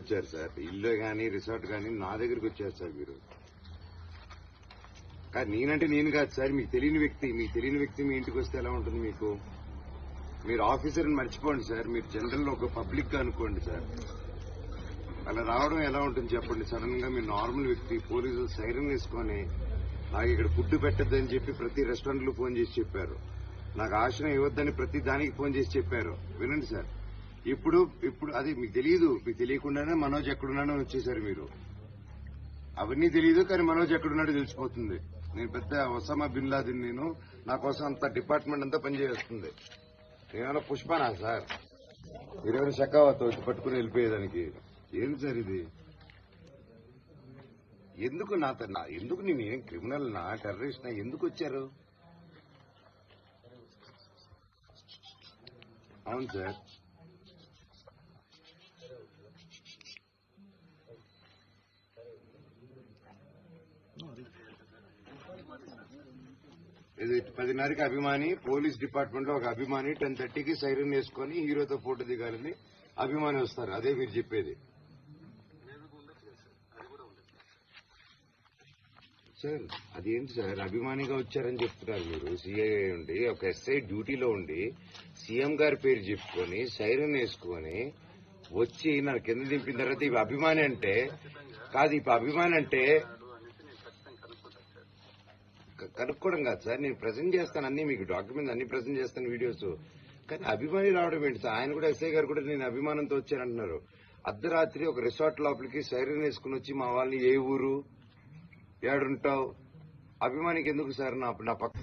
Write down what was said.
వచ్చారు సార్, ఇల్లు కానీ రిసార్ట్ కానీ నా దగ్గరికి వచ్చారు సార్ మీరు. కానీ నేనంటే నేను కాదు సార్, మీకు తెలియని వ్యక్తి మీ ఇంటికి వస్తే ఎలా ఉంటుంది మీకు? మీరు ఆఫీసర్ని మర్చిపోండి సార్, మీరు జనరల్ ఒక పబ్లిక్ గా అనుకోండి సార్. అలా రావడం ఎలా ఉంటుంది చెప్పండి? సడన్ గా మీరు నార్మల్ వ్యక్తి, పోలీసులు సైరన్ వేసుకొని నాకు ఇక్కడ ఫుడ్ పెట్టద్దని చెప్పి ప్రతి రెస్టారెంట్ లో ఫోన్ చేసి చెప్పారు, నాకు ఆశ్రయం ఇవ్వద్దని ప్రతి దానికి ఫోన్ చేసి చెప్పారు. వినండి సార్, ఇప్పుడు అది మీకు తెలియదు, మీకు తెలియకుండానే మనోజ్ ఎక్కడున్నాడో వచ్చేసారు మీరు. అవన్నీ తెలియదు, కానీ మనోజ్ ఎక్కడున్నాడో తెలిసిపోతుంది. నేను పెద్ద ఒసామా బిన్ లాదెన్, నేను నా కోసం అంత డిపార్ట్మెంట్ అంతా పనిచేస్తుంది. నేనేమైనా పుష్పనా సార్? మీరేమైనా షకావతో పట్టుకుని వెళ్ళిపోయేదానికి? ఏంటి సార్ ఇది? ఎందుకు ఎందుకు నేను ఏం క్రిమినల్ నా టెర్రరిస్ట్ నా ఎందుకు వచ్చారు? అవును సార్, ఇది 10:30కి అభిమాని, పోలీస్ డిపార్ట్మెంట్ లో ఒక అభిమాని 10:30కి సైరన్ వేసుకుని హీరోతో ఫోటో దిగాలని అభిమాని వస్తారు. అదే మీరు చెప్పేది సార్? అదేంటి సార్, అభిమానిగా వచ్చారని చెప్తున్నారు మీరు. సిఐ ఉండి, ఒక ఎస్ఐ డ్యూటీలో ఉండి సీఎం గారి పేరు చెప్పుకొని సైరన్ వేసుకొని వచ్చి నా కింద దింపిన తర్వాత ఇవి అభిమాని అంటే కాదు. ఇప్పుడు అభిమాని అంటే కనుక్కోవడం కాదు సార్, నేను ప్రజెంట్ చేస్తాను అన్ని, మీకు డాక్యుమెంట్స్ అన్ని ప్రజెంట్ చేస్తాను, వీడియోస్. కానీ అభిమాని రావడం ఏంటి సార్? ఆయన కూడా ఎస్ఐ గారు కూడా నేను అభిమానంతో వచ్చానంటున్నారు. అర్ధరాత్రి ఒక రిసార్ట్ లోపలికి సైరన్ వేసుకుని వచ్చి మా వాళ్ళని ఏ ఊరు ఏడుంటావు అభిమానికి ఎందుకు సార్? నా పక్క